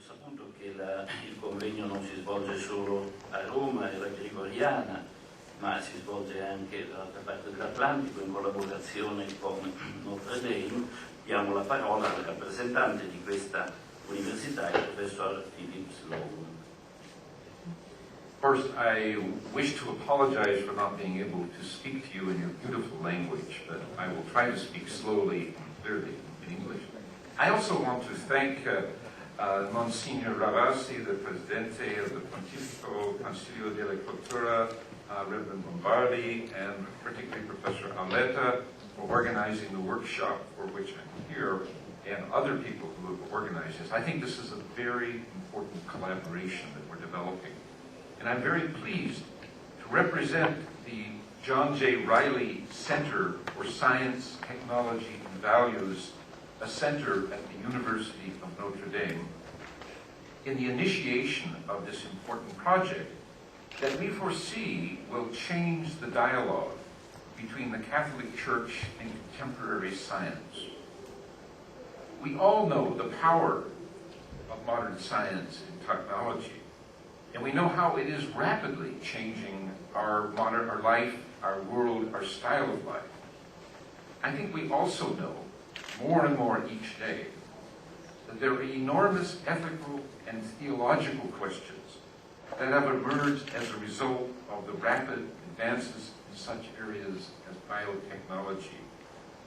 saputo che il convegno non si svolge solo a Roma e alla Gregoriana, ma si svolge anche dall'altra parte dell'Atlantico in collaborazione con Notre Dame. Diamo la parola al rappresentante di questa università, il professor Sloan. First, I wish to apologize for not being able to speak to you in your beautiful language, but I will try to speak slowly and clearly in English. I also want to thank Monsignor Ravasi, the Presidente of the Pontifical Consiglio della Cultura, Reverend Lombardi, and particularly Professor Aleta for organizing the workshop for which I'm here, and other people who have organized this. I think this is a very important collaboration that we're developing. And I'm very pleased to represent the John J. Riley Center for Science, Technology, and Values, a center at the University of Notre Dame, in the initiation of this important project that we foresee will change the dialogue between the Catholic Church and contemporary science. We all know the power of modern science and technology, and we know how it is rapidly changing our life, our world, our style of life. I think we also know, more and more each day, that there are enormous ethical and theological questions that have emerged as a result of the rapid advances in such areas as biotechnology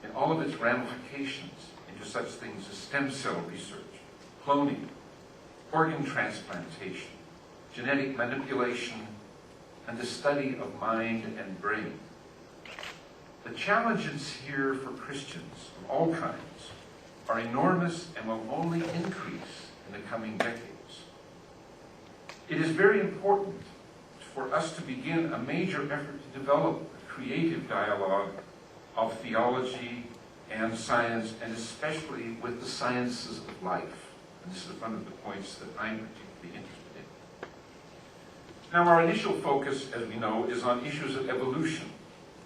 and all of its ramifications into such things as stem cell research, cloning, organ transplantation, genetic manipulation, and the study of mind and brain. The challenges here for Christians of all kinds are enormous and will only increase in the coming decades. It is very important for us to begin a major effort to develop a creative dialogue of theology and science, and especially with the sciences of life. And this is one of the points that I'm particularly interested in. Now, our initial focus, as we know, is on issues of evolution,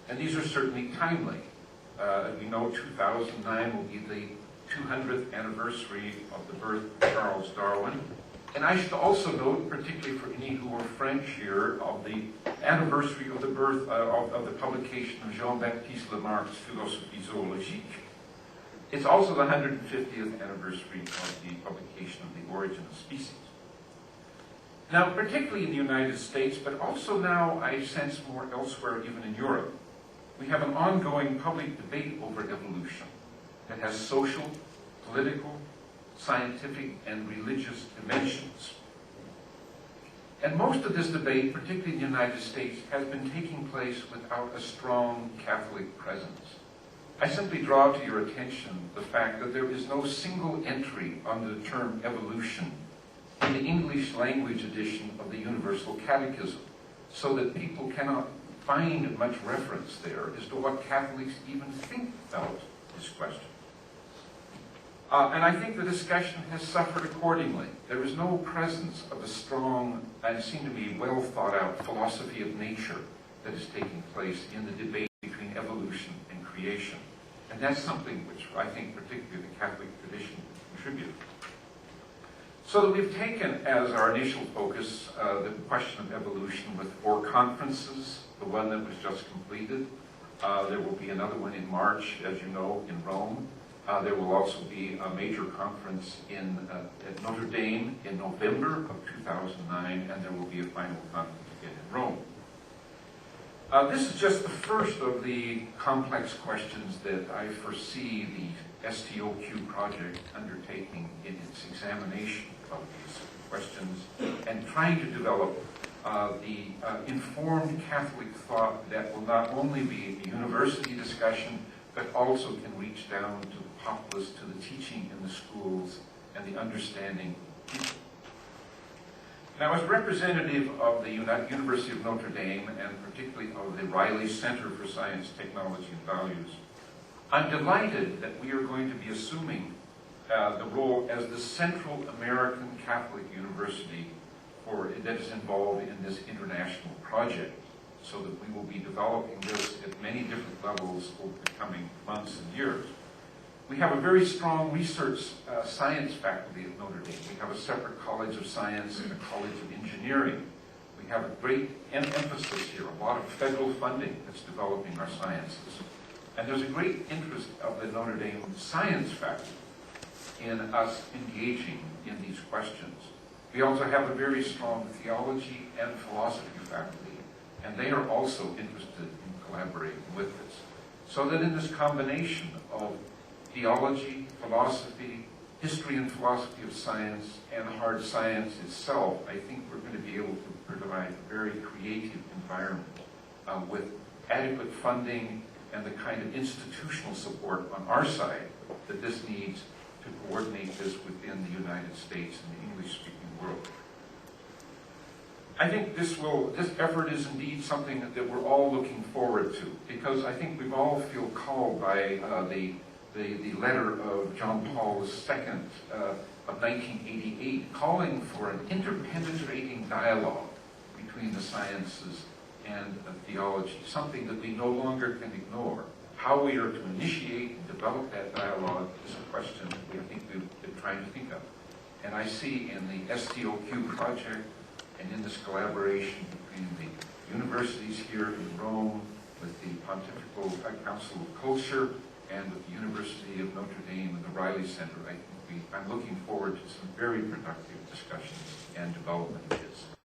and these are certainly timely. As we know, 2009 will be the 200th anniversary of the birth of Charles Darwin. And I should also note, particularly for any who are French here, of the anniversary of the birth of the publication of Jean-Baptiste Lamarck's Philosophie Zoologique. It's also the 150th anniversary of the publication of The Origin of Species. Now, particularly in the United States, but also now I sense more elsewhere, even in Europe, we have an ongoing public debate over evolution that has social, political, scientific, and religious dimensions. And most of this debate, particularly in the United States, has been taking place without a strong Catholic presence. I simply draw to your attention the fact that there is no single entry under the term evolution in the English language edition of the Universal Catechism, so that people cannot find much reference there as to what Catholics even think about this question. And I think the discussion has suffered accordingly. There is no presence of a strong, and seem to be well thought out, philosophy of nature that is taking place in the debate between evolution and creation. And that's something which I think particularly the Catholic tradition contributed. So that we've taken as our initial focus the question of evolution with 4 conferences, the one that was just completed. There will be another one in March, as you know, in Rome. There will also be a major conference at Notre Dame in November of 2009, and there will be a final conference again in Rome. This is just the first of the complex questions that I foresee the STOQ project undertaking in its examination of these questions and trying to develop the informed Catholic thought that will not only be a university discussion, but also can reach down to the populace, to the teaching in the schools, and the understanding of people. Now, as representative of the University of Notre Dame, and particularly of the Riley Center for Science, Technology, and Values, I'm delighted that we are going to be assuming the role as the Central American Catholic University that is involved in this international project, so that we will be developing this at many different levels over the coming months and years. We have a very strong research science faculty at Notre Dame. We have a separate College of Science and a College of Engineering. We have a great emphasis here, a lot of federal funding that's developing our sciences. And there's a great interest of the Notre Dame science faculty in us engaging in these questions. We also have a very strong theology and philosophy faculty, and they are also interested in collaborating with us. So that in this combination of theology, philosophy, history and philosophy of science, and hard science itself, I think we're going to be able to provide a very creative environment with adequate funding and the kind of institutional support on our side that this needs to coordinate this within the United States and the English-speaking world. I think this effort is indeed something that we're all looking forward to, because I think we all feel called by the letter of John Paul II of 1988, calling for an interpenetrating dialogue between the sciences and theology, something that we no longer can ignore. How we are to initiate and develop that dialogue is a question that I think we've been trying to think of. And I see in the STOQ project and in this collaboration between the universities here in Rome, with the Pontifical Council of Culture, and with the University of Notre Dame and the Riley Center, I'm looking forward to some very productive discussions and development of this.